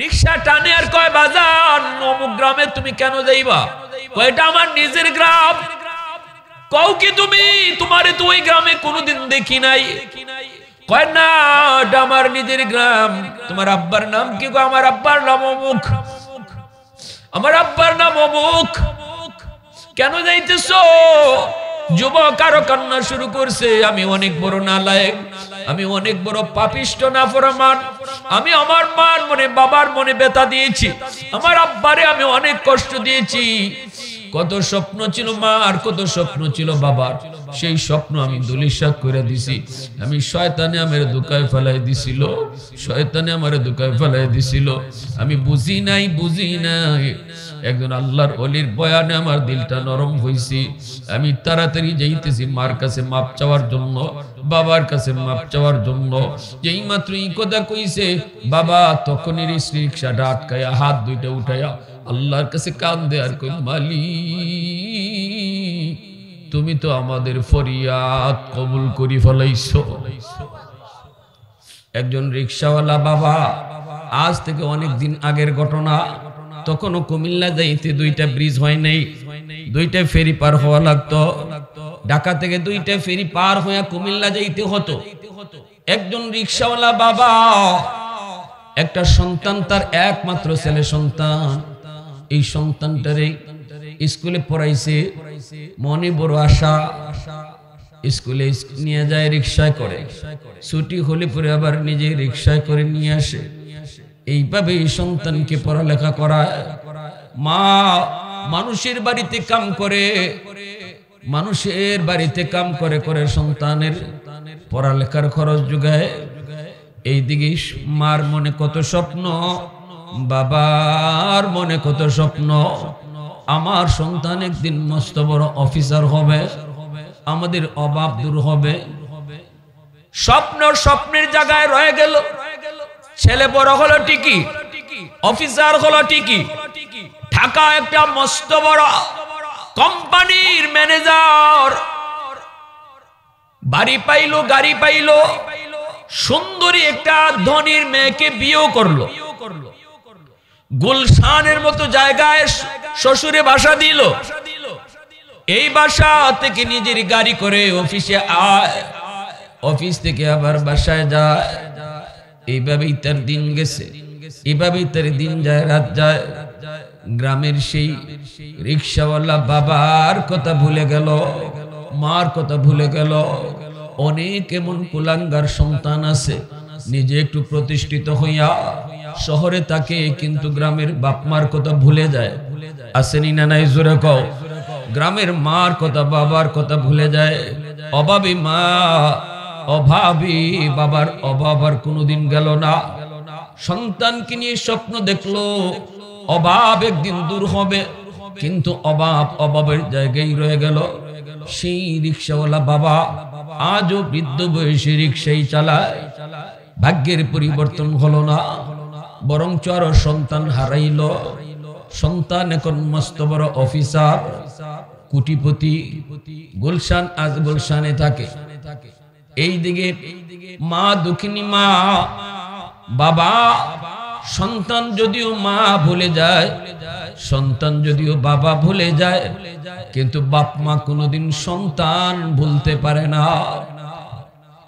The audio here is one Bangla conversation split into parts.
রিকশা টানে আর কয় বাজান অমুক গ্রামে তুমি কেন যাইবা? কয় এটা আমার নিজের গ্রাম। কও কি তুমি? তোমারে তো ওই গ্রামে কোনোদিন দেখি নাই। কয় না, এটা আমার নিজের গ্রাম। তোমার আব্বার নাম কি? আমার আব্বার নাম অমুক। আমার আব্বার নাম অমুক। কেন যাইতেছো? যুবক আরো কান্না শুরু করছে, আমি অনেক বড় নালায়েক, আমি অনেক বড় পাপিষ্ঠ নাফরমান, আমি আমার মার মনে বাবার মনে ব্যথা দিয়েছি, আমার আব্বারে আমি অনেক কষ্ট দিয়েছি। কত স্বপ্ন ছিল মার, কত স্বপ্ন ছিল বাবার, সেই স্বপ্ন আমি ধূলিসাৎ করে দিছি। আমি শয়তানে আমার ধোঁকায় ফেলাই দিছিল, শয়তানে আমার ধোঁকায় ফেলাই দিছিল। আমি বুঝি নাই, বুঝি নাই। একজন আল্লাহর ওলির বয়ানে আমার দিলটা নরম হইছে। আমি তাড়াতাড়ি যাইতেছি মার কাছে মাপ চাওয়ার জন্য, বাবার কাছে মাপ চাওয়ার জন্য। যেই মাত্র এই কথা কইছে বাবা তখনই রিকশাটা আটকায়া হাত দুইটা উঠাইয়া আল্লাহর কাছে কান্দে আর কই, মালিক তুমি তো আমাদের ফরিয়াদ কবুল করি ফেলাইছো। একজন রিকশাওয়ালা বাবা, আজ থেকে অনেক দিন আগের ঘটনা, তখনও কুমিল্লা যাইতে দুইটা ব্রিজ হয় নাই, দুইটা ফেরি পার হওয়া লাগতো। ঢাকা থেকে দুইটা ফেরি পার হইয়া কুমিল্লা যাইতে হতো। একজন রিকশাওয়ালা বাবা, একটা সন্তান, তার একমাত্র ছেলে সন্তান, এই সন্তানটারে স্কুলে পড়াইছে, মনে বড় আশা, স্কুলে নিয়ে যায় রিকশায় করে, ছুটি হলে পরে আবার নিজে রিকশায় করে নিয়ে আসে। এইভাবে এই সন্তানকে পড়ালেখা করায়। মা মানুষের বাড়িতে কাম করে, মানুষের বাড়িতে কাম করে করে সন্তানের পড়ালেখার খরচ যোগায়। এইদিকে মার মনে কত স্বপ্ন, বাবার মনে কত স্বপ্ন, আমার সন্তান একদিন মস্ত বড় অফিসার হবে, আমাদের অভাব দূর হবে। স্বপ্ন স্বপ্নের জায়গায় রয়ে গেল। ছেলে বড় হলো ঠিকই, অফিসার হলো ঠিকই, ঢাকা একটা মস্ত বড় কোম্পানির ম্যানেজার, বাড়ি পাইলো, গাড়ি পাইলো, সুন্দরী একটা ধনীর মেয়েকে বিয়ে করলো, গুলশানের মতো জায়গায় শ্বশুরে বাসা দিল। এই বাসা থেকে নিজের গাড়ি করে অফিসে আয়, অফিস থেকে আবার বাসায় যায়। এইভাবেই তার দিন গেছে, এইভাবেই তার দিন যায়, রাত যায়। গ্রামের সেই রিকশাওয়ালা বাবার কথা ভুলে গেল, মার কথা ভুলে গেল। অনেক এমন কুলাঙ্গার সন্তান আছে, নিজে একটু প্রতিষ্ঠিত হইয়া শহরে থাকে, কিন্তু গ্রামের বাপ মার কথা ভুলে যায়। আসেনি না নাই? জোরে কও। গ্রামের মার কথা, বাবার কথা ভুলে যায়। অভাবী মা, অভাবী বাবার অভাব আর কোনোদিন গেল না। সন্তানকে নিয়ে স্বপ্ন দেখলো, অভাব একদিন দূর হবে, কিন্তু অভাব অভাবের জায়গায় রয়ে গেল। সেই রিকশাওয়ালা বাবা আজও বৃদ্ধ বয়সে রিকশাই চালায়। ভাগ্যের পরিবর্তন হলো না, বরং আরো সন্তান হারাইল। সন্তান এখন মস্ত বড় অফিসার, কোটিপতি, গুলশান, আজ গুলশানে থাকে। এইদিকে মা দুঃখিনী মা, বাবা, সন্তান যদিও মা ভুলে যায়, সন্তান যদিও বাবা ভুলে যায়, কিন্তু বাপ মা কোনোদিন সন্তান ভুলতে পারে না।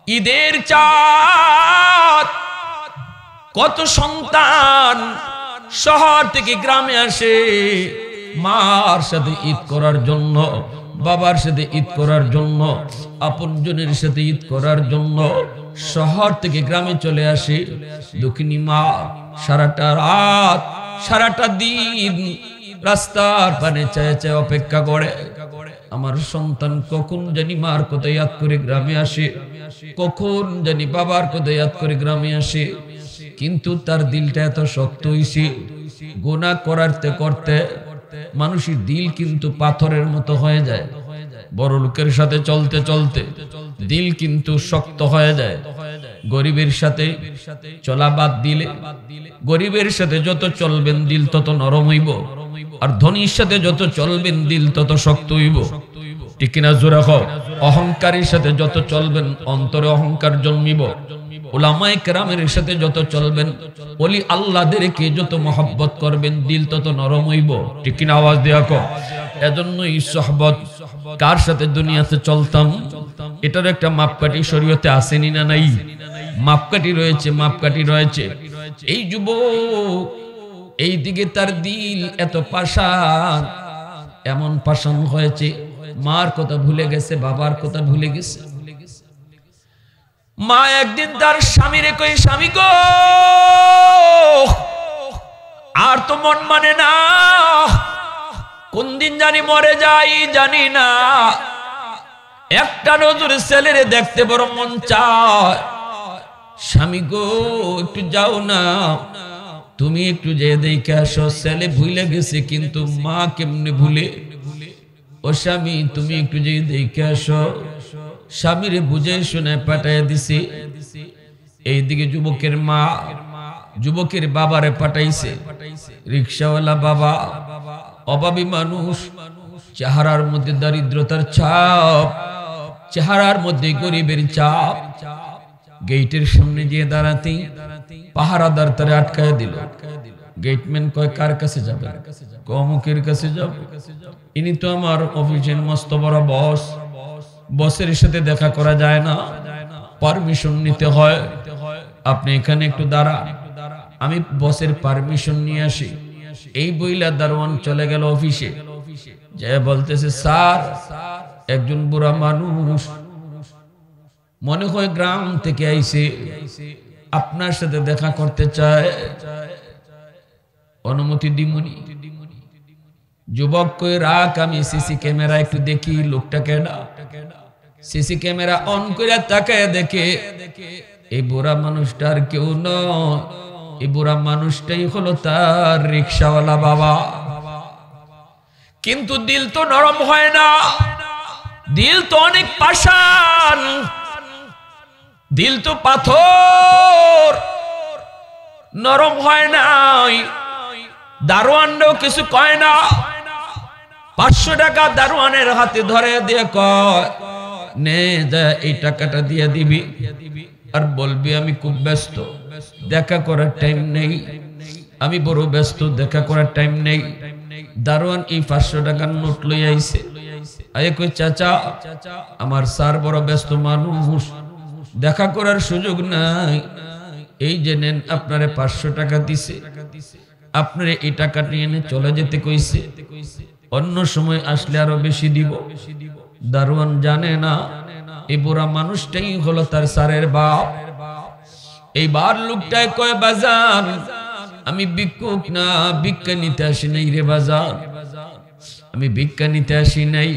ঈদের চাঁদ কত সন্তান শহর থেকে গ্রামে আসে মার সাথে ঈদ করার জন্য, বাবার সাথে ঈদ করার জন্য, আপনজনের সাথে ঈদ করার জন্য শহর থেকে গ্রামে চলে আসে। দক্ষিণী মা সারাটা রাত, সারাটা দিন রাস্তার পানে চায় চায় অপেক্ষা করে, আমার সন্তান কখন জানি মার কথা ইয়াদ করে গ্রামে আসে, কখন জানি বাবার কথা ইয়াদ করে গ্রামে আসে। কিন্তু তার দিলটা এত শক্ত হইছে, গুনাহ করতে করতে মানুষের দিল কিন্তু পাথরের মতো হয়ে যায়। বড় লোকের সাথে চলতে চলতে দিল কিন্তু শক্ত হয়ে যায়। গরিবের সাথে চলা বাদ দিলে, গরিবের সাথে যত চলবেন দিল তত নরম হইব, আর ধনীর সাথে যত চলবেন দিল তত শক্ত হইব। ঠিক কিনা জোরে কও। অহংকারের সাথে যত চলবেন অন্তরে অহংকার জন্মিব। উলামায়ে কেরামের সাথে যত চলবেন, ওলি আল্লাহদেরকে যত মহব্বত করবেন, দিল তত নরম হইব। ঠিক কিনা আওয়াজ দেয়া কও। এজন্যই সোহবত, কার সাথে দুনিয়াতে চলতাম, এটার একটা মাপকাঠি শরীয়তে আসেনি না নাই? মাপকাঠি রয়েছে, মাপকাঠি রয়েছে। এই যুবক এই দিকে তার দিল এত পাষাণ, এমন পাষাণ হয়েছে, মার কথা ভুলে গেছে, বাবার কথা ভুলে গেছে। মা একদিন তার স্বামীরে কই, স্বামী গো, আর তো মন মানে না, কোন দিন জানি মরে যাই জানি না, একটা নজর ছেলেরে দেখতে বড় মন চায়। স্বামী গো একটু যাও না, তুমি একটু যে দেখে আসো, ছেলে ভুলে গেছে কিন্তু মা কেমনে ভুলে। ও স্বামী তুমি একটু যে দেখে আসো। স্বামীরে বুঝে শুনে পাঠাইয়া দিছে। এইদিকে যুবকের মা যুবকের বাবারে পাঠাইছে। রিকশাওয়ালা বাবা, অভাবী মানুষ, চেহারার মধ্যে দারিদ্রতার ছাপ, চেহারার মধ্যে গরিবের চাপ। গেটের সামনে গিয়ে দাঁড়াতেই পাহারাদার তারে আটকায় দিল। গেটম্যান কয়, কার কাছে যাবে? অমুকের কাছে যাবে। ইনি তো আমার অফিসের মস্ত বড় বস, বসের সাথে দেখা করা যায় না, পারমিশন নিতে হয়। আপনি এখানে একটু দাঁড়ান, আমি বসের পারমিশন নিয়ে আসি। এই বইলা দারোয়ান চলে গেল অফিসে। যে বলতেছে, স্যার একজন বুড়া মানুষ, মনে হয় গ্রাম থেকে আইছে, আপনার সাথে দেখা করতে চায়, অনুমতি দিমুনি? যুবক কই, রাখ, আমি সিসি ক্যামেরা একটু দেখি লোকটা কেডা। সিসি ক্যামেরা অন করে তাকায় দেখে এই বুড়া মানুষটার কেউ নয়, এই বুড়া মানুষটাই হলো তার রিকশাওয়ালা বাবা। কিন্তু দিল তো নরম হয় না, দিল তো অনেক পাষাণ, দিল তো পাথর, নরম হয় নাই। দারোয়ানও কিছু কয় না। 500 টাকা দারোয়ানের হাতে ধরে দিয়ে কয়, নে যা, এই টাকাটা দিয়ে দিবি, আর বলবি আমি খুব ব্যস্ত, দেখা করার টাইম নেই, আমি বড় ব্যস্ত, দেখা করার টাইম নেই। দারোয়ান এই 500 টাকার নোট লই আইছে। আয়ে কই, চাচা আমার স্যার বড় ব্যস্ত মানুষ, দেখা করার সুযোগ নাই, এই যে নেন, আপনারে 500 টাকা দিছে, আপনারে এই টাকা নিয়ে চলে যেতে কইছে, অন্য সময় আসলে আরো বেশি দিব। দারোয়ান জানে না এই বুড়া মানুষটাই হলো তার স্যারের বাপ। এইবার লোকটাই কয়, বাজান আমি ভিক্ষুক না, ভিক্ষা নিতে আসি নাই রে বাজান, আমি ভিক্ষা নিতে আসি নাই,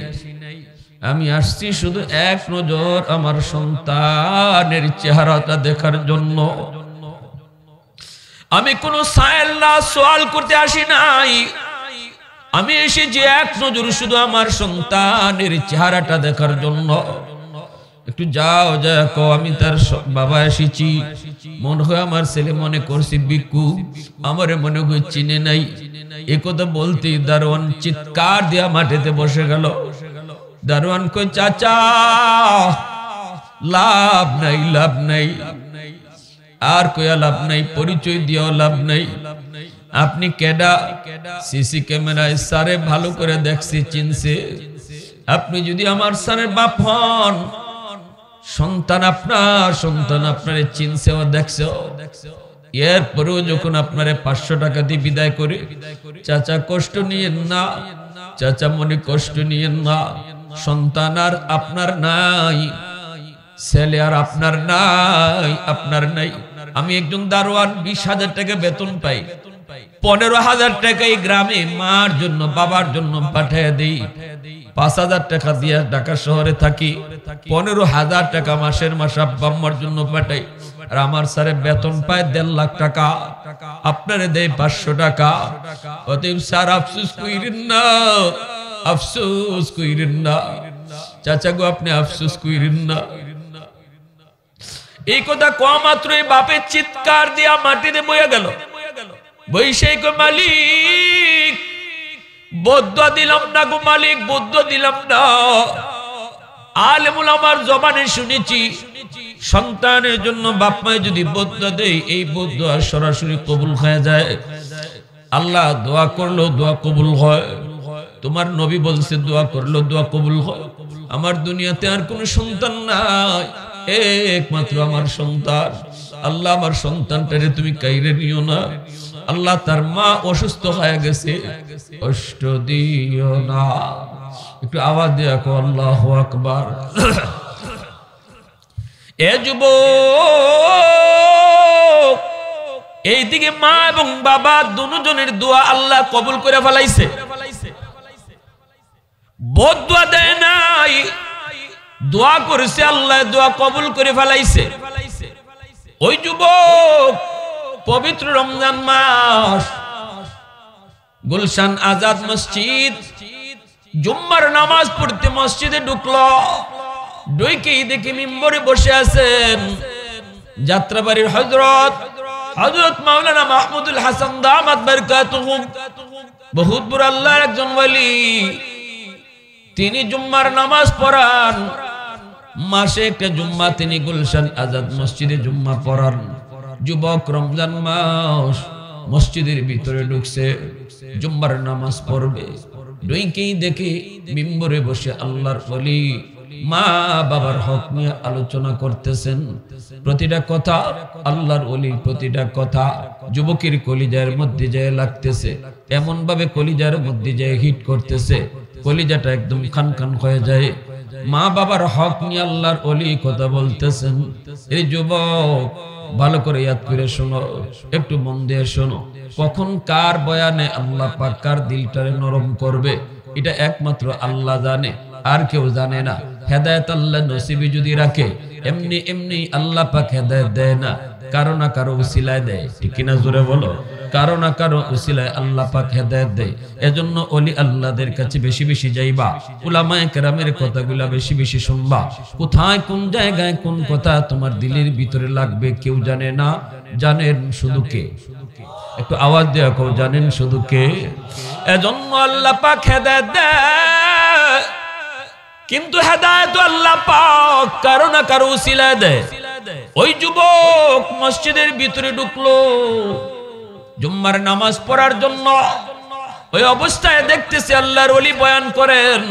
আমি আসছি শুধু এক নজর আমার সন্তানের চেহারাটা দেখার জন্য। আমি কোনো সায়েল না, সওয়াল করতে আসি নাই, আমি এসেছি এক নজর শুধু আমার সন্তানের চেহারাটা দেখার জন্য। একটু যাও, যা কো আমি তার বাবা এসেছি, মনে হয় আমার ছেলে মনে করছি ভিক্ষু, আমারে মনে হয় চিনে নাই। এ কথা বলতেই দারোয়ান চিৎকার দিয়া মাটিতে বসে গেল। দারোয়ান কই, চাচা লাভ নাই, লাভ নাই, আর কয়া লাভ নাই, পরিচয় দিয়েও লাভ নাই। আপনি কেডা? সিসি ক্যামেরায় স্যারে ভালো করে দেখছি, চিনছে। আপনি যদি আমার স্যারের বাপ হন, সন্তান আপনারে চিনছে ও দেখছে। এরপরেও যখন আপনারে 500 টাকা দিয়ে বিদায় করে, চাচা কষ্ট নিয়েন না, চাচা মনে কষ্ট নিয়েন না, সন্তান আর আপনার নাই, ছেলে আর আপনার নাই, আপনার নাই। আমি একজন দারোয়ান, 20,000 টাকা বেতন পাই, 15,000 টাকা এই গ্রামে মার জন্য বাবার জন্য পাঠিয়ে দেই, 5,000 টাকা দিয়ে ঢাকা শহরে থাকি, 15,000 টাকা মাসের মাস আব্বা আম্মার জন্য পাঠাই। আর আমার স্যারে বেতন পায় 1.5 লাখ টাকা, আপনারে দেয় 500 টাকা। অতএব স্যার আফসোস কইরেন না, আফসোস কইরেন না, চাচা গো আপনি আফসোস কইরেন না। এই কথা কোয়া মাত্রই বাপের চিৎকার দিয়া মাটিতে বইয়া গেল। বৈশাখ মালিক বদ্ধ দিলাম না গো, মালিক বদ্ধ দিলাম না, আলেম উলামার জবানে শুনেছি সন্তানের জন্য বাপ মায়ে যদি বদয়া দেয় এই বদয়া সরাসরি কবুল হয়ে যায়। আল্লাহ দোয়া করলো দোয়া কবুল হয়। তোমার নবী বলছে দোয়া করলো দোয়া কবুল হয়। আমার দুনিয়াতে আর কোনো সন্তান নাই, একমাত্র আমার সন্তান। আল্লাহ আমার সন্তানটারে তুমি কাইরে নিও না। আল্লাহ তার মা অসুস্থ হয়ে গেছে, কষ্ট দিও না। একটু আওয়াজ দিয়ে কো আল্লাহু আকবার। এ যুবক, এইদিকে মা এবং বাবা দুজনের দোয়া আল্লাহ কবুল করে ফেলাইছে। বদদুয়া দেয় নাই, দোয়া করেছে আল্লাহ দোয়া কবুল করে ফেলাইছে। ওই যুবক পবিত্র রমজান মাস গুলশান আজাদ মসজিদ জুম্মার নামাজ পড়তে মসজিদে ঢুকলো। ঢুকেই দেখি মিম্বরে বসে আছেন যাত্রাবাড়ির হযরত মাওলানা মাহমুদুল হাসান দামাত বারকাতুহুম, বহুত বড় আল্লাহর একজন ওলি। তিনি জুম্মার নামাজ পড়ান, মাসে একটা জুম্মা তিনি গুলশান আজাদ মসজিদে জুম্মা পড়ান। যুবক রমজান মাস মসজিদের ভিতরে ঢুকছে, জুম্মার নামাজ পড়বে। ঢুকেই দেখি মিম্বরে বসে আল্লাহর ওলি মা বাবার হক নিয়ে আলোচনা করতেছেন। প্রতিটা কথা আল্লাহর ওলির প্রতিটা কথা যুবকের কলিজার মধ্যে যায় লাগতেছে, এমন ভাবে কলিজার মধ্যে যায় হিট করতেছে, কলিজাটা একদম খান খান হয়ে যায়। মা বাবার হক নিয়ে আল্লাহর ওলি কথা বলতেছেন। এই যুবক ভালো করে ইয়াদ করে শোনো, একটু মন দিয়ে শোনো। কখন কার বয়ানে আল্লাহ পাক কার দিলটারে নরম করবে এটা একমাত্র আল্লাহ জানে, আর কেউ জানে না। হেদায়েত আল্লাহ নসিবে যদি রাখে এমনি এমনি আল্লাহ পাক হেদায়েত দেয় না, কারো না কারো উসিলায় দেয়। ঠিক কিনা জোরে বলো? কারো না কারো উসিলায় আল্লাহ পাক হেদায়েত দেয়। এজন্য ওলি আল্লাহদের কাছে বেশি বেশি যাইবা, উলামায়ে কেরামের কথাগুলা বেশি বেশি শুনবা। কোথায় কোন জায়গায় কোন কথা তোমার দিলের ভিতরে লাগবে কেউ জানে না, জানেন শুধু কে। একটু আওয়াজ দিয়ে কেউ জানেন শুধু কে। এজন্য আল্লাহ পাক হেদায়েত দেয়, কিন্তু হেদায়েত আল্লাহ পাক কারো না কারো উসিলায় দেয়। ওই যুবক মসজিদের ভিতরে ঢুকলো জুম্মার নামাজ পড়ার জন্য। ওই অবস্থায় দেখতেছে আল্লাহর ওলি বয়ান করেন,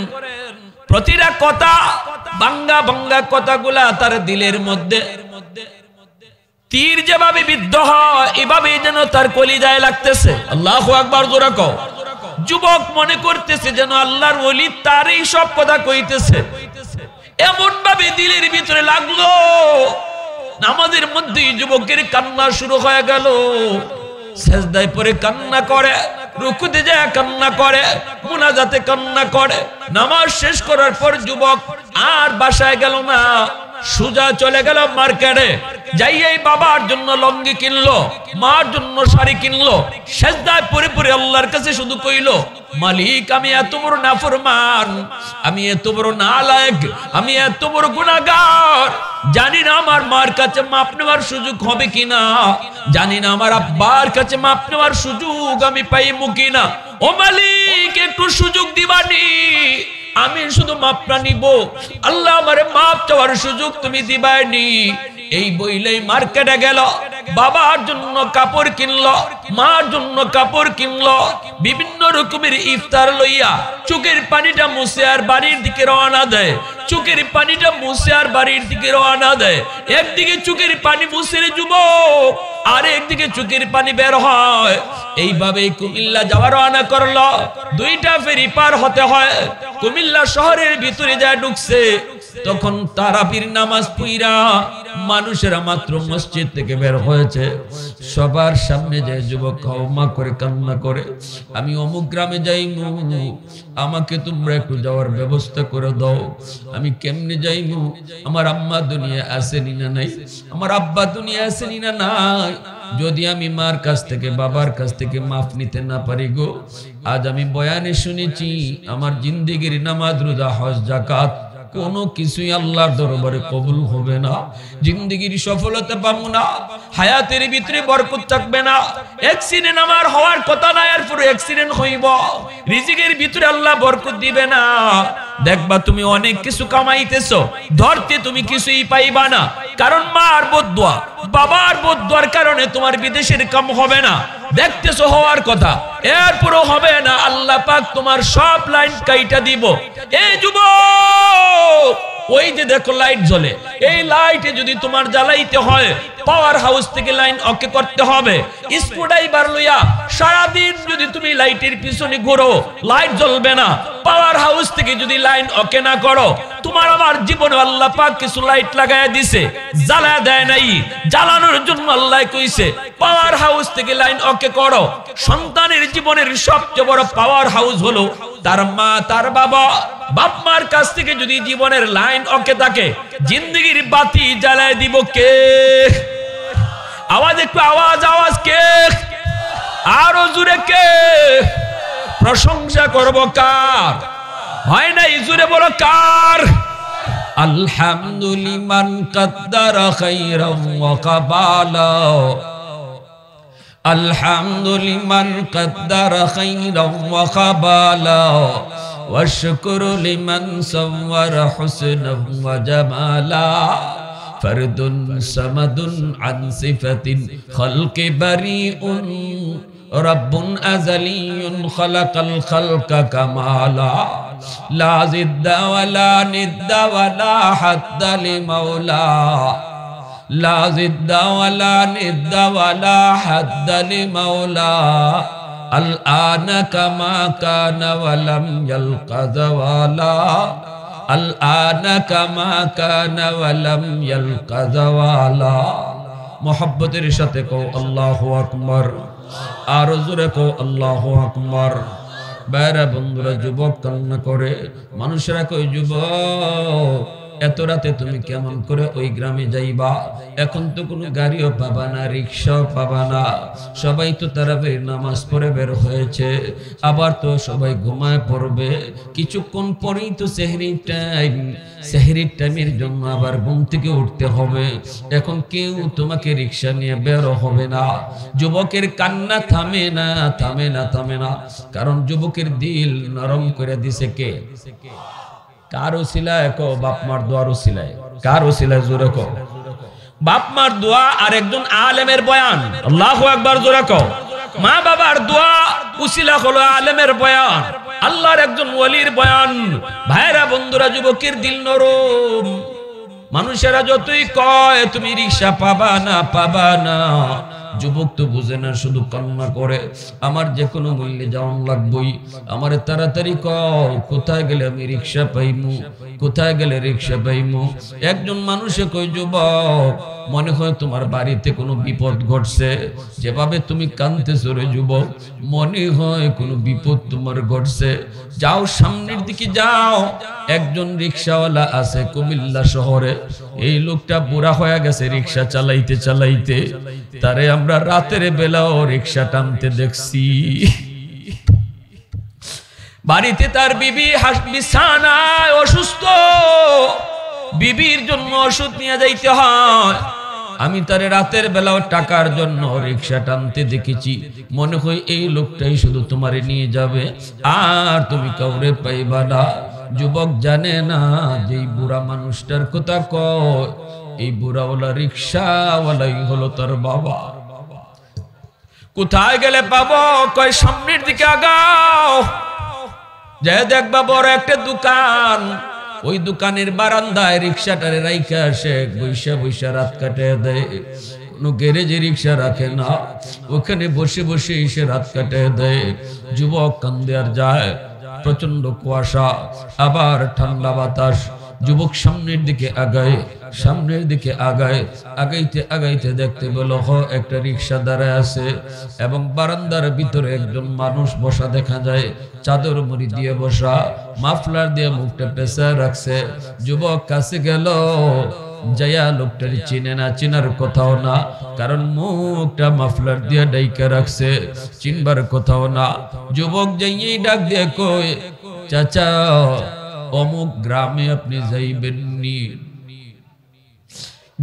প্রতিটা কথা ভাঙ্গা ভাঙ্গা কথাগুলা তার দিলের মধ্যে তীর যেভাবে বিদ্ধ হয় এভাবে যেন তার কলিজায় লাগতেছে। আল্লাহু আকবার জোরে কও। যুবক মনে করতেছে যেন আল্লাহর ওলি তারই সব কথা কইতেছে, এমন ভাবে দিলের ভিতরে লাগলো। নামাজের মধ্যে যুবকের কান্না শুরু হয়ে গেল, সেজদায় পড়ে কান্না করে, রুকুতে যায় কান্না করে, মুনাজাতে কান্না করে। নামাজ শেষ করার পর যুবক আর বাসায় গেল না, সোজা চলে গেল মার্কেটে। যাইয়াই বাবার জন্য লঙ্গি কিনলো, মার জন্য শাড়ি কিনলো। সেজদায় পড়ে পড়ে আল্লাহর কাছে শুধু কইলো, মালিক আমি এত বড় নাফরমান, আমি এত বড় নালায়েক, আমি এত বড় গুনাহগার। জানি না আমার মার কাছে মাপ নেওয়ার সুযোগ হবে কিনা, জানি না আমার আব্বার কাছে মাপ নেওয়ার সুযোগ আমি পাইমু কিনা। ও মালিক একটু সুযোগ দিবানি, আমি শুধু মাপটা নিব, আল্লাহ আমারে মাপ চাওয়ার সুযোগ তুমি দিবানি। এই বইলেই মার্কেটে গেল, বাবার জন্য কাপড় কিনলো, মার জন্য কাপড় কিনলো, বিভিন্ন রকমের ইফতার লইয়া চোখের পানিটা মুছে আর বাড়ির দিকে রওনা দেয়। চোখের পানিটা মুছে আর বাড়ির দিকে রওনা দেয়। একদিকে চোখের পানি মুছে যুবক, আর একদিকে চোখের পানি বের হয়। এইভাবে কুমিল্লা যাওয়া রওনা করলো। দুইটা ফেরি পার হতে হয়। কুমিল্লা শহরের ভিতরে যায় ঢুকছে, তখন তারাবির নামাজ পড়া মানুষেরা মাত্র মসজিদ থেকে বের হয়েছে। সবার সামনে যায় যুবক ক্ষমা করে কান্না করে, আমি অমুক গ্রামে যাইমু, আমাকে তোমরা একটু যাওয়ার ব্যবস্থা করে দাও। আমি কেমনে যাইমু? আমার আম্মা দুনিয়া আসেনি না নাই, আমার আব্বা দুনিয়া আসেনি না নাই। যদি আমি মার কাছ থেকে বাবার কাছ থেকে মাফ নিতে না পারি গো, আজ আমি বয়ানে শুনেছি আমার জিন্দেগির নামাজ রোজা হজ যাকাত কোনো কিছুই আল্লাহর দরবারে কবুল হবে না। জিন্দেগির সফলতা পাবো না, হায়াতের ভিতরে বরকত থাকবে না। অ্যাক্সিডেন্ট আমার হওয়ার কথা না, এরপর অ্যাক্সিডেন্ট হইব, রিজিকের ভিতরে আল্লাহ বরকত দিবে না। দেখবা তুমি অনেক কিছু কামাইতেছো, ধরতে তুমি কিছুই পাইবা না, কারণ মার বদদুয়া, বাবার বদদুয়ার কারণে তোমার বিদেশের কাম হবে না। দেখতেছো হওয়ার কথা, এরপরও হবে না। আল্লাহ পাক তোমার সব লাইন কাইটা দিব। এই যুবক, ওই যে দেখো লাইট জ্বলে, এই লাইটে যদি তোমার জ্বালাইতে হয়, পাওয়ার হাউস থেকে লাইন ওকে করতে হবে। স্ক্রুড্রাইভার লইয়া সারাদিন যদি তুমি লাইটের পিছনে ঘোরো, লাইট জ্বলবে না। পাওয়ার হাউস থেকে যদি লাইন ওকে না করো, তোমার আমার জীবনে আল্লাহ পাক কিছু লাইট লাগায় দিছে, জ্বালা দেয় নাই। জ্বালানোর জন্য আল্লাহ কইছে পাওয়ার হাউস থেকে লাইন ওকে করো। সন্তানের জীবনের সবচেয়ে বড় পাওয়ার হাউস হলো তার মা, তার বাবা। বাপ মার কাছ থেকে যদি জীবনের লাইন ওকে থাকে, জিন্দেগির বাতি জ্বালায় দিব কে? আওয়াজ, একটু আওয়াজ, আওয়াজ কে? আরো জোরে কে? প্রশংসা করব কার? হয় না, জোরে বলো কার? আলহামদুলিমান কাদ্দারা খাইরাম ওয়া কাবালা, আলহামদুলিমান কাদ্দারা খাইরাম ওয়া কাবালা, ওয়া শুকরু লিমান সাওয়ারা হুসনান ওয়া জামালা, ফরদুন সামাদুন আন সিফাতিন খালকি বারিউন, রব্বুন আযালিয়ুন খালাকাল খালকা কামালা, লা জিদ্দা ওয়ালা নিদ্দা ওয়ালা হাদ্দা লিমাওলা, লা জিদ্দা ওয়ালা নিদ্দা ওয়ালা হাদ্দা লিমাওলা, আল আনা কামা কানা ওয়ালাম ইয়ালকা যাওয়ালা, আল আনা কামা কানা ওয়ালাম ইয়ালকা যাওয়ালা। মুহাব্বতের সাথে কও আল্লাহু আকবার, আর জোরে কও আল্লাহু আকবার। বাইরা বন্ধুরা, যুবক কান্না করে, মানুষেরা কই যুবক এত রাতে তুমি কেমন করে ওই গ্রামে যাইবা? এখন তো কোনো গাড়িও পাবা না, রিক্সাও পাবা না। সবাই তো তারাবির নামাজ পড়ে বের হয়েছে, আবার তো সবাই ঘুমায় পড়বে। কিছুক্ষণ পরেই তো সেহরির টাইম, সেহরির টাইমের জন্য আবার ঘুম থেকে উঠতে হবে। এখন কেউ তোমাকে রিক্সা নিয়ে বের হবে না। যুবকের কান্না থামে না, থামে না, থামে না। কারণ যুবকের দিল নরম করে দিছে কে? কার ওসিলায়? কো বাপ মার দোয়ার ওসিলায়। কার ওসিলায়? জোরে কও। বাপ মার দোয়া আর একজন আলেমের বয়ান। আল্লাহু আকবার, জোরে কও। মা বাবার দোয়া ওসিলা হলো আলেমের বয়ান, আল্লাহর একজন ওলির বয়ান। ভাইরা বন্ধুরা, যুবকের দিল নরম। মানুষেরা যতই কয় তুমি রিকশা পাবা না, পাবা না, যুবক তো বুঝে না, শুধু কান্না করে আমার যে কোনো মূল্যে যাওয়ান লাগবই। আমারে তাড়াতাড়ি কও, কোথায় গেলে আমি রিকশা পাইমু, কোথায় গেলে রিকশা পাইমু। একজন মানুষে কই যুবক মনে হয় তোমার বাড়িতে কোনো বিপদ ঘটছে, যেভাবে তুমি কাঁদতেছো রে যুবক, মনে হয় কোনো বিপদ তোমার ঘটছে। যাও সামনের দিকে যাও, একজন রিকশাওয়ালা আছে কুমিল্লা শহরে। এই লোকটা বুড়া হয়ে গেছে রিকশা চালাইতে চালাইতে, তারে আমরা রাতের বেলাও রিকশা টানতে দেখছি। বাড়িতে তার বিবি বিছানায় অসুস্থ, বিবির জন্য ওষুধ নিয়ে যাইতে হয়। আমি তারে রাতের বেলাও টাকার জন্য রিকশা টানতে দেখেছি। মনে হয় এই লোকটাই শুধু তোমারে নিয়ে যাবে, আর তুমি কাউরে পাইবা না। যুবক জানে না যে বুড়া মানুষটার কথা কয়, এই বুড়াওয়ালা রিকশাওয়ালাই হলো তার বাবা। কোথায় গেলে পাবো? কয় সামনের দিকে আগাও, যে দেখবা বড় একটা দোকান, ওই দোকানের বারান্দায় রিকশাটারে রাইখা আসে, বৈশা বৈশা রাত কাটায় দেয়। কোনো গ্যারেজে রিকশা রাখে না, ওখানে বসে বসে এসে রাত কাটায় দেয়। যুবক কান্দে আর যায়, প্রচন্ড কুয়াশা, আবার ঠান্ডা বাতাস। যুবক সামনের দিকে আগায়, সামনের দিকে আগায়, আগাইতে আগাইতে দেখতে পেল একটা রিকশা দাঁড়ায় আছে, এবং বারান্দার ভিতরে একজন মানুষ বসা দেখা যায়, চাদর মুড়ি দিয়ে বসা, মাফলার দিয়ে মুখটা পেঁচায় রাখছে। যুবক কাছে গেল, যাইয়া লোকটার চিনে না, চিনার কোথাও না, কারণ মুখটা মাফলার দিয়ে ডাইকা রাখছে, চিনবার কোথাও না। যুবক যাইয়েই ডাক দিয়ে কই, চাচা অমুক গ্রামে আপনি যাইবেন নি।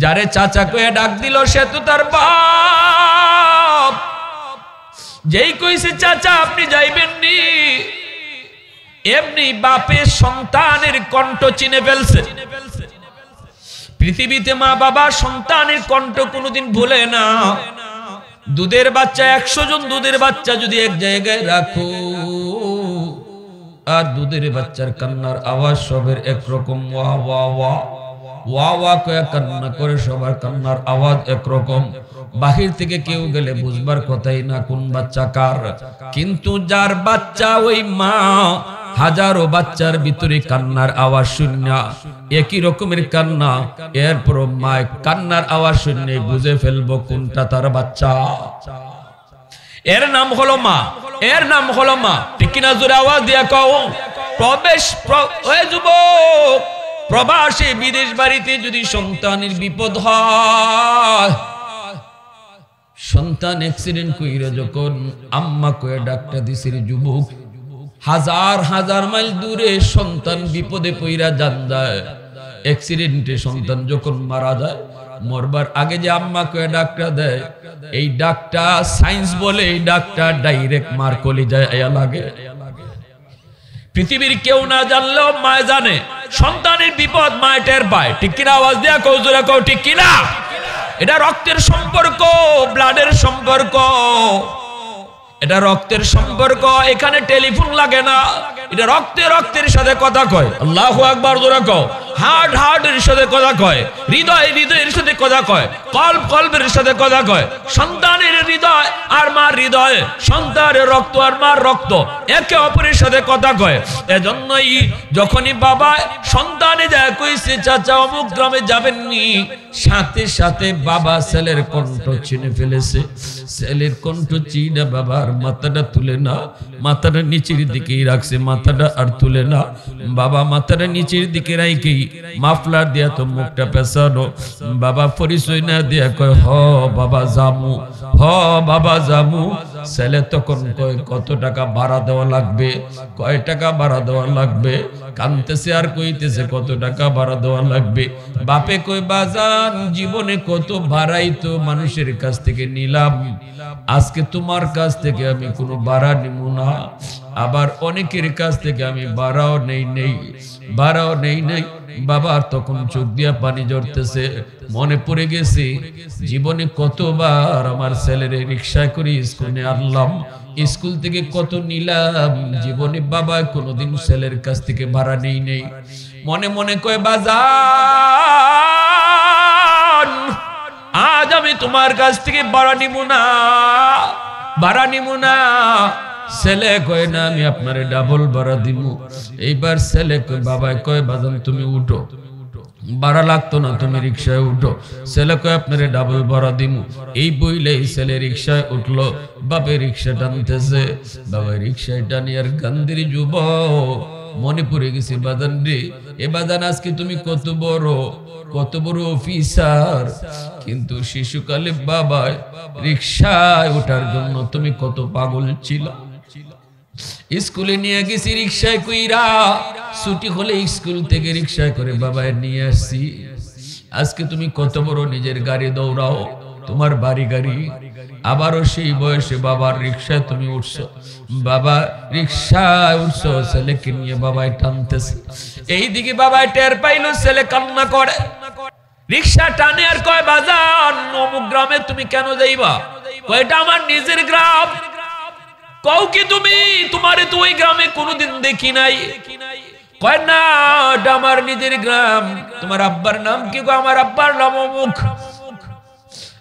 যারে চাচা কয়ে ডাক দিল সে তো তার বাপ। যেই কইছে চাচা আপনি যাইবেন নি, এমনি বাপের সন্তানের কণ্ঠ চিনে ফেলছে। পৃথিবীতে মা বাবা সন্তানের কণ্ঠ কোনোদিন ভুলে না। দুধের বাচ্চা 100 জন দুধের বাচ্চা যদি এক জায়গায় রাখো, আর দুধের বাচ্চার কান্নার আওয়াজ সবের একরকম, ওয়া ওয়া ওয়া ওয়া ওয়া কয়ে কান্না করে, সবার কান্নার আওয়াজ একরকম। বাহির থেকে কেউ গেলে বুঝবার কথাই না কোন বাচ্চা কার। কিন্তু যার বাচ্চা ওই মা হাজারো বাচ্চার ভিতরে কান্নার আওয়াজ শুনিয়া একই রকমের কান্না, এরপর মা কান্নার আওয়াজ শুনে বুঝে ফেলবো কোনটা তার বাচ্চা। এর নাম হলো মা, এর নাম হলো মা। ঠিক কিনা? জোরে আওয়াজ দিয়া কও। যুবক, প্রবাসী বিদেশ বাড়িতে যদি সন্তানের বিপদ হয়, সন্তান অ্যাক্সিডেন্ট কইরা যখন আম্মা কয়ে ডাকটা দিছিল, যুবক হাজার হাজার মাইল দূরে সন্তান বিপদে পইরা জান যায়। অ্যাক্সিডেন্টে সন্তান যখন মারা যায়, মরবার আগে যে আম্মা কয়ে ডাকটা দেয়, এই ডাকটা সায়েন্স বলে, এই ডাকটা ডাইরেক্ট মার কলিজায় আয়া লাগে। পৃথিবীর কেউ না জানলেও মা জানে। সন্তানের বিপদ মা টের পায়। ঠিক কিনা? আওয়াজ দিয়া কও, জোরে কও, ঠিক কিনা? এটা রক্তের সম্পর্ক, ব্লাডের সম্পর্ক, এটা রক্তের সম্পর্ক। এখানে টেলিফোন লাগে না, এটা রক্তে রক্তের সাথে কথা কয়। আল্লাহু আকবার, জোরে কও। হার্ট হার্টের সাথে কথা কয়, হৃদয় হৃদয়ের সাথে কথা কয়, কল্প কল্পের সাথে কথা কয়। সন্তানের হৃদয় আর মার হৃদয়, সন্তানের রক্ত আর মার রক্ত একে অপরের সাথে কথা কয়। এজন্যই যখনই বাবা সন্তানে যায় কইছে চাচা অমুক গ্রামে যাবেননি, সাথে সাথে বাবা ছেলের কণ্ঠ চিনে ফেলেছে। ছেলের কণ্ঠ চিনে বাবার মাথাটা তুলে না, মাথাটা নিচের দিকেই রাখছে, মাথাটা আর তুলে না। বাবা মাথাটা নিচের দিকে রাখেই মাফলার দিয়া তো মুখটা পেছানো। বাবা পরিচয় না দিয়া কয়, হ বাবা জামু, হ বাবা জামু। ছেলে তখন কয়, কত টাকা ভাড়া দেওয়া লাগবে? কয় টাকা ভাড়া দেওয়া লাগবে? কানতেছে আর কইতেছে কত টাকা ভাড়া দেওয়া লাগবে। বাপে কই, বাজান জীবনে কত ভাড়াই তো মানুষের কাছ থেকে নিলাম, আজকে তোমার কাছ থেকে আমি কোনো ভাড়া নিব না। আবার অনেকের কাছ থেকে আমি ভাড়াও নেই। বাবার তখন চোখ দিয়া পানি ঝরতেছে। মনে পড়ে গেছে জীবনে কতবার আমার ছেলের রিকশায় করে স্কুলে আনলাম, স্কুল থেকে কত নিলাম, জীবনে বাবা কোনোদিন ছেলের কাছ থেকে ভাড়া নেই। মনে মনে কয়, বাজার আজ আমি তোমার কাছ থেকে ভাড়া নিব না। ছেলে কয়, না আমি আপনারে ডাবল ভাড়া দিব। এইবার ছেলে কয়, বাবা কয়, বাজান তুমি উঠো, ভাড়া লাগতো না, তুমি রিক্সায় উঠো। ছেলে কয়, আপনারে ডাবল ভাড়া দিব। এই বইলে ছেলে রিক্সায় উঠলো। বাপে রিক্সা টানতেছে, বাবা রিক্সায় টানি আর গান্ধীর যুব। মনে পড়ে গেছে, বাজান রে, এ বাজান আজকে তুমি কত বড় অফিসার, কিন্তু শিশুকালে বাবা রিক্সায় ওঠার জন্য তুমি কত পাগল ছিল। স্কুলে নিয়ে গেছি রিক্সায় কইরা, ছুটি হলে স্কুল থেকে রিক্সায় করে বাবা নিয়ে আসছি। আজকে তুমি কত বড় নিজের গাড়ি দৌড়াও, তোমার বাড়ি গাড়ি। আবারও সেই বয়সে বাবার রিক্সায় তুমি উঠছো, বাবা রিক্সায় উঠছো, ছেলেকে নিয়ে বাবাই টানতেছে। এইদিকে বাবাই টের পাইলো ছেলে কান্না করে, রিক্সা টানে আর কয়, বাজান অমুক গ্রামে তুমি কেন যাইবা? কয়, এটা আমার নিজের গ্রাম। কও কি তুমি? তোমারে তো ওই গ্রামে কোনোদিন দেখি নাই। কয়, না এটা আমার নিজের গ্রাম। তোমার আব্বার নাম কি? আমার আব্বার নাম অমুক।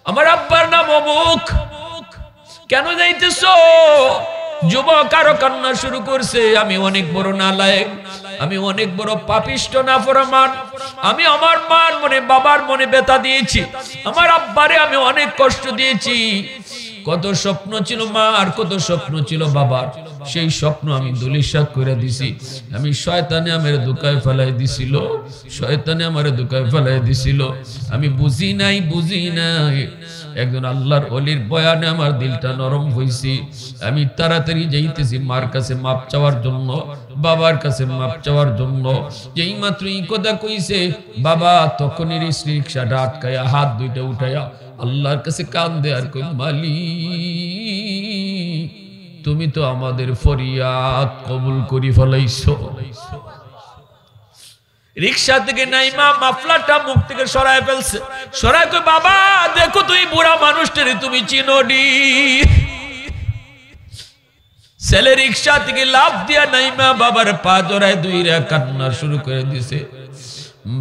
আমার আব্বার নাম অমুক। কেন যাইতেছো? যুবক আরো কান্না শুরু করছে, আমি অনেক বড় নালায়েক, আমি অনেক বড় পাপিষ্ট নাফরমান, আমি আমার মার মনে বাবার মনে ব্যথা দিয়েছি, আমার আব্বারে আমি অনেক কষ্ট দিয়েছি। কত স্বপ্ন ছিল মার, কত স্বপ্ন ছিল বাবার, সেই স্বপ্ন আমি দুলিশাত করে দিছি। আমি শয়তানে আমার দুকায় ফেলাই দিছিল, আমি বুঝি নাই। একজন আল্লাহর ওলির বয়ানে আমার দিলটা নরম হইছে। আমি তাড়াতাড়ি যাইতেছি মার কাছে মাপ চাওয়ার জন্য, বাবার কাছে মাপ চাওয়ার জন্য। যেই মাত্র এই কথা কইছে বাবা তখনই রিক্সাটা আটকায়া হাত দুইটা উঠায়া আল্লাহর কাছে কান্দে আর কই, মালিক তুমি তো আমাদের ফরিয়াদ কবুল করি ফেলাইছো। রিক্সা থেকে নাইমা মাফলাটা মুখ থেকে সরায় ফেলছে, সরায় কই, বাবা দেখো তুই বুড়া মানুষটারে তুমি চিনোনি। ছেলে রিক্সা থেকে লাফ দিয়া নাইমা বাবার পা জড়ায় দুইরা কান্না শুরু করে দিছে।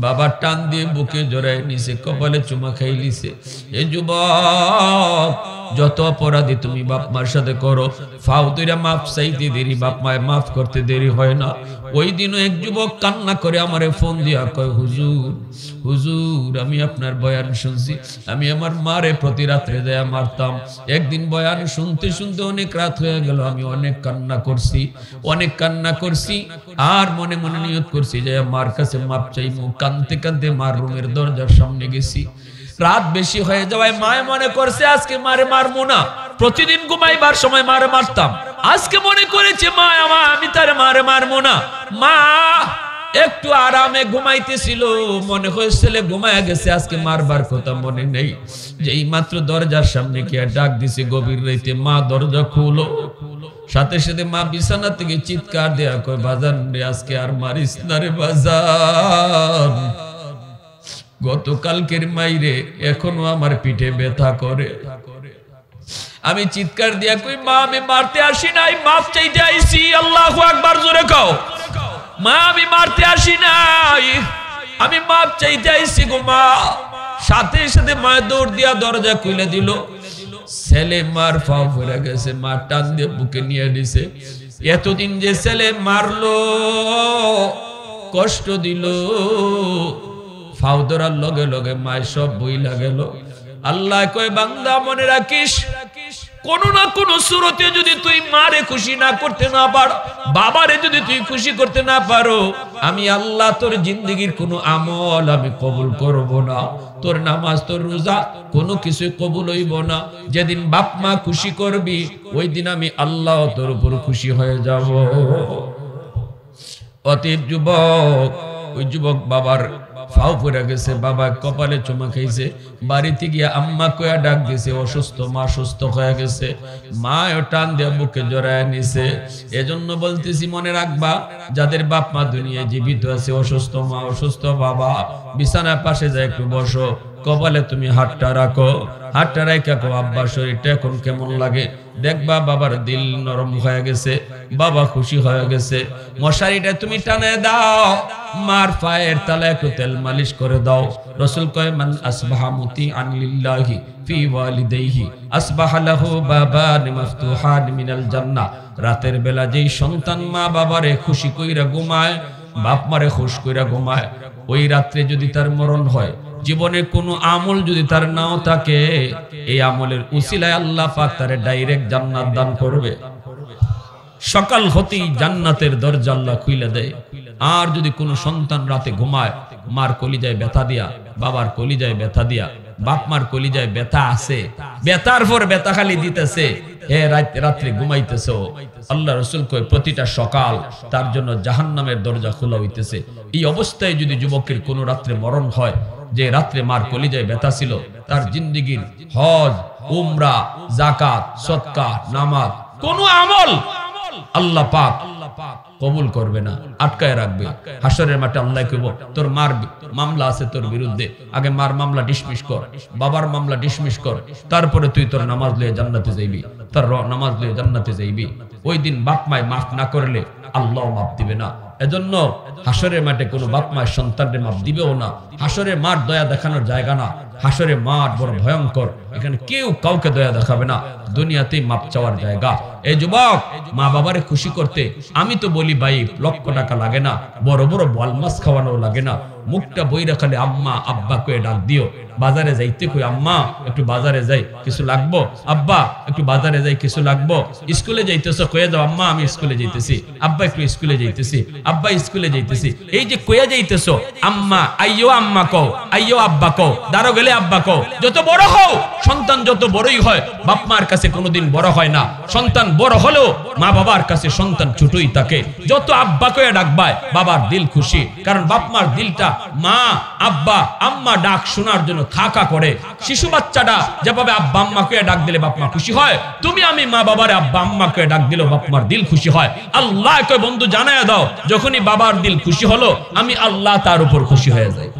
বাবা টান দিয়ে বুকে জড়ায় নিছে, কপালে চুমা খাই লিছে। এ যুবক, যত অপরাধী তুমি বাপ মার সাথে করো, ফাও তুইরা মাফ চাইতে দেরি, বাপ মায় মাফ করতে দেরি হয় না। ওই দিনও এক যুবক কান্না করে আমারে ফোন দিয়া কয়, হুজুর হুজুর আমি আপনার বয়ান শুনছি, আমি আমার মারে প্রতি রাত্রে যায় মারতাম। একদিন বয়ান শুনতে শুনতে অনেক রাত হয়ে গেল, আমি অনেক কান্না করছি, অনেক কান্না করছি, আর মনে মনে নিয়ত করছি যে মার কাছে মাপ চাইবো। কাঁদতে কাঁদতে মার রুমের দরজার সামনে গেছি। রাত বেশি হয়ে যাওয়ায় মায় মনে করছে আজকে মারে মারবো না, প্রতিদিন ঘুমাইবার সময় মারে মারতাম, আজকে মনে করেছে মা আমি তারে মারে মারবো না। মা একটু আরামে ঘুমাইতেছিল, মনে হয়েছিল ঘুমায় গেছে, আজকে মারবার কথা মনে নেই। যেই মাত্র দরজার সামনে গিয়ে ডাক দিছে গভীর রাতে, মা দরজা খুলো। সাথে সাথে মা বিছানা থেকে চিৎকার দেয়া কয়, বাজান রে আজকে আর মারিস না রে বাজান, গতকালকের মাইরে এখনো আমার পিঠে ব্যথা করে। আমি চিৎকার দিয়া কই, মা আমি মারতে আসি নাই, মাফ চাইতে আইছি। আল্লাহু আকবার জোরে কও। মা আমি মারতে আসি নাই, আমি মাফ চাইতে আইছি গো মা। সাথে সাথে মা দৌড় দিয়া দরজা খুলে দিল। ছেলে মার ফাও পড়ে গেছে, মা টান দিয়ে বুকে নিয়ে নিছে। এতদিন যে ছেলে মারলো, কষ্ট দিল, ফাও ধরার লগে লগে মায় সব বইলা গেল। আল্লাহ কয়, বান্দা মনে রাখিস, কোন না কোন সুরতে যদি তুই মারে খুশি না করতে না পারো, বাবারে যদি তুই খুশি করতে না পারো, আমি আল্লাহ তোর জিন্দেগির কোন আমল আমি কবুল করব না। তোর নামাজ, তোর রোজা কোনো কিছু কবুল হইব না। যেদিন বাপ মা খুশি করবি, ওই দিন আমি আল্লাহ তোর উপর খুশি হয়ে যাব। অতএব যুবক, ওই যুবক বাবার ফাও পড়ে গেছে, বাবা কপালে চুমা খাইছে। বাড়িতে গিয়ে আম্মা কয়া ডাক দিছে, অসুস্থ মা সুস্থ হয়ে গেছে। মা টান দিয়ে বুকে জড়ায় নিছে। এজন্য বলতেছি মনে রাখবা, যাদের বাপ মা দুনিয়ায় জীবিত আছে, অসুস্থ মা অসুস্থ বাবা, বিছানার পাশে যায় একটু বসো, কপালে তুমি হাতটা রাখো, হাতটা রাখা কো, আব্বার শরীরটা এখন কেমন লাগে, দেখবা বাবার দিল নরম হয়ে গেছে, বাবা খুশি হয়ে গেছে। মশারিটা তুমি টানে দাও, মার পায়ের তলে একটু তেল মালিশ করে দাও। রাসূল কয়, মান আসবাহা মুতিআন লিল্লাহি ফি ওয়ালিদাইহি আসবাহা লাহু বাবান মাফতুহান মিনাল জান্নাহ। রাতের বেলা যেই সন্তান মা বাবারে খুশি কইরা ঘুমায়, বাপ মারে খুশ কইরা ঘুমায়, ওই রাত্রে যদি তার মরণ হয়, জীবনে কোনো আমল যদি তার নাও থাকে, এই আমলের উসিলায় আল্লাহ পাক তারে ডাইরেক্ট জান্নাত দান করবে। সকাল হতেই জান্নাতের দরজা আল্লাহ খুলে দেয়। আর যদি কোনো সন্তান রাতে ঘুমায়, মার কলিজায় ব্যথা দিয়া, বাবার কলিজায় ব্যথা দিয়া, বাপ মার কলিজায় ব্যথা আছে, ব্যথার পর ব্যথা খালি দিতেছে, হে রাত্রে ঘুমাইতেছো, আল্লাহ রাসূল কয় প্রতিটা সকাল তার জন্য জাহান্নামের দরজা খোলা হইতেছে। এই অবস্থায় যদি যুবকের কোনো রাত্রে মরণ হয়, যে রাত্রে মার কলিজায় ব্যথা ছিল, তার জিন্দেগির হজ, উমরা, যাকাত, সদকা, নামাজ, কোন আমল আল্লাহ পাক কবুল করবে না, আটকায় রাখবে। হাসরের মাঠে আল্লাহ কইব, তোর মার মামলা আছে তোর বিরুদ্ধে, আগে মার মামলা ডিসমিস কর, বাবার মামলা ডিসমিস কর, তারপরে তুই তোর নামাজ লয়ে জান্নাতে যাইবি, তোর নামাজ লয়ে জান্নাতে যাইবি। ওই দিন বাপ মায় মাফ না করলে আল্লাহ মাফ দিবে না। এজন্য হাসরের মাঠে কোনো বাপ মায়ের সন্তানদের মাফ দিবেও না। হাসরের মাঠ দয়া দেখানোর জায়গা না, হাসরের মাঠ বড় ভয়ঙ্কর, এখানে কেউ কাউকে দয়া দেখাবে না, দুনিয়াতেই মাপ চাওয়ার জায়গা। এই যুবক, মা বাবারে খুশি করতে আমি তো বলি ভাই, লক্ষ টাকা লাগে না, বড় বড় বল মাছ খাওয়ানো লাগে না, মুখটা বইরা খালি আম্মা আব্বা কয়ে ডাক দিও। বাজারে যাইতে কই, আম্মা একটু বাজারে যাই, কিছু লাগবো, আব্বা একটু বাজারে যাই, কিছু লাগবো। স্কুলে যাইতেছো, কয়ে দাও আম্মা আমি স্কুলে যাইতেছি, আব্বা একটু স্কুলে যাইতেছি, আব্বা স্কুলে যাইতেছি। এই যে কইয়া যাইতেছো আম্মা, আইয়ো আম্মা কও, আইয়ো আব্বা কও, দাঁড়ো গেলে আব্বা কও। যত বড় হও, সন্তান যত বড়ই হয় বাপ মার কাছে কোনোদিন বড় হয় না। সন্তান বড় হলেও মা বাবার কাছে সন্তান ছোটই থাকে। যত আব্বা কইয়া ডাকবায় বাবার দিল খুশি, কারণ বাপ মার দিলটা মা আব্বা আম্মা ডাক শোনার জন্য থাকা করে। শিশু বাচ্চাটা যেভাবে আব্বা আম্মা কইয়া ডাক দিলে বাপ মা খুশি হয়, তুমি আমি মা বাবার আব্বা আম্মা কইয়া ডাক দিলেও বাপ মার দিল খুশি হয়। আল্লাহ কয় বন্ধু জানায়া দাও, যখনই বাবার দিল খুশি হলো আমি আল্লাহ তার উপর খুশি হয়ে যাই।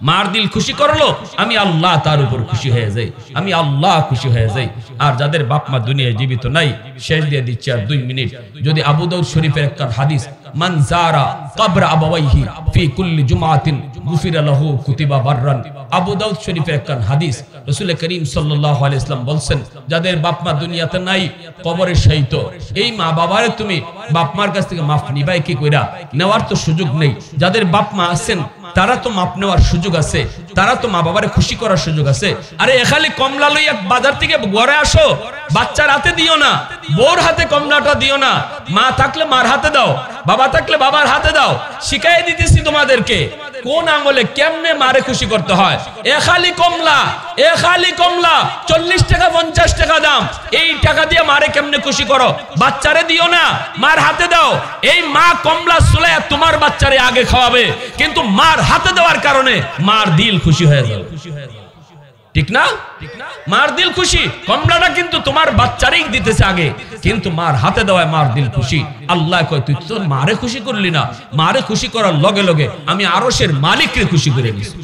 মার দিল খুশি করলো আমি আল্লাহ তার উপর খুশি হয়ে যাই, আমি আল্লাহ খুশি হয়ে যাই। আর যাদের বাপ মা দুনিয়ায় জীবিত নাই, শেষ দিয়ে দিচ্ছি আর 2 মিনিট। যদি আবু দাউদ শরীফের একটা হাদিস, মান যারা কবর আবাওয়াইহি ফি কুল্লি জুমআতিন গুফিরা লাহু কুতিবা বাররান। আবু দাউদ শরীফের একটা হাদিস, রাসূল করিম সাল্লাল্লাহু আলাইহি ওয়াসাল্লাম বলেন, যাদের বাপ মা দুনিয়াতে নাই, কবরে শায়িত, এই মা বাবারে তুমি বাপ মার কাছ থেকে মাফ নিবাই কি কইরা? নেওয়ার তো সুযোগ নেই। যাদের বাপ মা আছেন তারা তো মাপ নেওয়ার সুযোগ আছে, তারা তো মা বাবারে খুশি করার সুযোগ আছে। আরে এখালি কমলা লইয়া বাজার থেকে ঘরে আসো, বাচ্চার হাতে দিও না, বউর হাতে কমলাটা দিও না। মা থাকলে মার হাতে দাও, বাবা থাকলে বাবার হাতে দাও। শিখাই দিতেছি তোমাদেরকে কোন আঙ্গুলে কেমনে মারে খুশি করতে হয়। এখালি কমলা, এখালি কমলা 40 টাকা 50 টাকা দাম, এই টাকা দিয়ে মারে কেমনে খুশি করো। বাচ্চারে দিও না, মার হাতে দাও। এই মা কমলা সুলাইয়া তোমার বাচ্চারে আগে খাওয়াবে, কিন্তু মার হাতে দেওয়ার কারণে মার দিল খুশি হয়ে যাবে। ঠিক না? মার দিল খুশি, কমলাটা কিন্তু তোমার বাচ্চারই দিতেছে আগে, কিন্তু মার হাতে দেওয়ায় মার দিল খুশি। আল্লাহ কয় তুই তো মারে খুশি করলি না, মারে খুশি করার লগে লগে আমি আরশের মালিককে খুশি করে দিছি।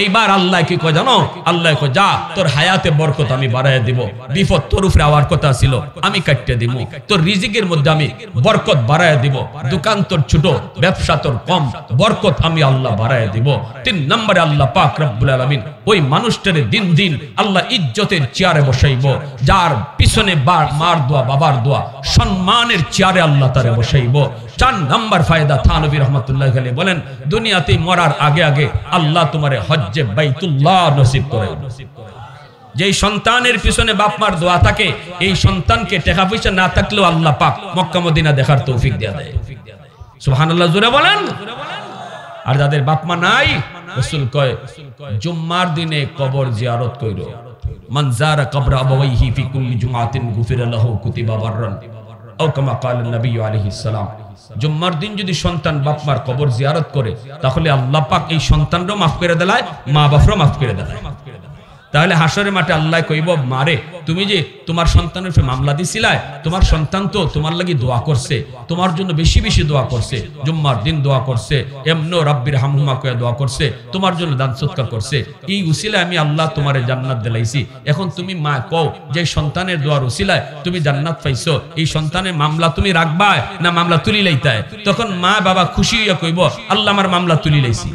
এইবার আল্লাহ কি কয় জানো? আল্লাহ কয় যা, তোর হায়াতে বরকত আমি বাড়াইয়া দিব। বিপদ তোর উপরে আওয়ার কথা ছিল, আমি কাটতে দিব। তোর রিজিকের মধ্যে আমি বরকত বাড়াইয়া দিব। দোকান তোর ছোট, ব্যবসা তোর কম, বরকত আমি আল্লাহ বাড়াইয়া দিব। 3 নম্বরে আল্লাহ পাক রব্বুল আলামিন ওই মানুষটারে দিন দিন আল্লাহ ইজ্জতের চেয়ারে বসাইব, যার পিছনে মার দোয়া বাবার দোয়া সম্মানের চেয়ারে আল্লাহ তারে বসাইব। 4 নম্বর ফায়দা, থানবী রহমাতুল্লাহ আলাইহি বলেন, দুনিয়াতে মরার আগে আগে আল্লাহ তোমারে হজ্জে বাইতুল্লাহ নসিব করে। যেই সন্তানের পিছনে বাপ মার দোয়া থাকে, এই সন্তানকে টাকা পয়সা না থাকলেও আল্লাহ পাক মক্কা মদিনা দেখার তৌফিক দেয়া দেয়। সুবহানাল্লাহ জোরে বলেন। আর যাদের বাপ মা নাই, রাসূল কয় জুম্মার দিনে কবর জিয়ারত কইরো। মান যারা কবর আবাওয়াইহি ফি কুল্লি জুমআতিন গুফিরা লাহু কুতিবা বাররান আও কামা ক্বালা নবী আলাইহিস সালাম। জুম্মার দিন যদি সন্তান বাপ মার কবর জিয়ারত করে, তাহলে আল্লাহ পাক এই সন্তানরও মাফ করে দেয়, মা বাপরও মাফ করে দেয়। তাহলে হাসরের মাঠে আল্লাহ কইব, মারে তুমি যে তোমার সন্তানের উপরে মামলা দিছিলা, তোমার সন্তান তো তোমার লাগি দোয়া করছে, তোমার জন্য বেশি বেশি দোয়া করছে, জুম্মার দিন দোয়া করছে, এমনো রাব্বির হামহুমা কয়ে দোয়া করছে, তোমার জন্য দান সদকা করছে। এই উসিলায় আমি আল্লাহ তোমারে জান্নাত দিলাইছি। এখন তুমি মা কও যে সন্তানের দোয়ার উসিলায় তুমি জান্নাত পাইছো, এই সন্তানের মামলা তুমি রাখবা না মামলা তুলি লাইতায়? তখন মা বাবা খুশি হইয়া কইব, আল্লাহ আমার মামলা তুলি লাইছি।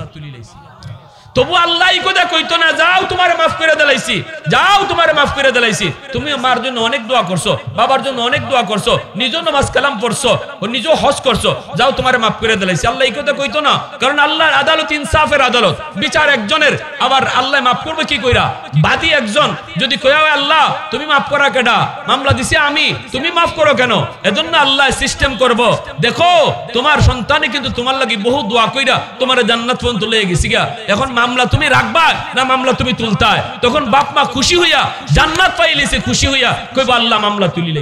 তবু আল্লাহ কথা কইতো না, যাও তোমারে মাফ করে দিলাইছি, যাও তোমারে মাফ করে দিলাইছি। তুমি মার জন্য অনেক দোয়া করছো, বাবার জন্য অনেক দোয়া করছো, নিজেও নামাজ কালাম পড়ছো, ও নিজেও হজ করছো, যাও তোমারে মাফ করে দিলাইছি। আল্লাহ এই কথা কইতো না, কারণ আল্লাহর আদালত ইনসাফের আদালত। বিচার একজনের, আবার আল্লাহ মাফ করবে কি কইরা? বাদী একজন যদি কইয়া আল্লাহ তুমি মাফ করা কেডা? মামলা দিছি আমি, তুমি মাফ করো কেন? এজন্য আল্লাহ সিস্টেম করব, দেখো তোমার সন্তানে কিন্তু তোমার লাগি বহু দোয়া কইরা তোমারে জান্নাত পর্যন্ত লয়ে গেছি গা, এখন মামলা তুমি রাখবা না মামলা তুমি তুলতায়? তখন বাপ মা খুশি হইয়া জান্নাত পাইলেছে, খুশি হইয়া কইবা আল্লাহ মামলা তুলি।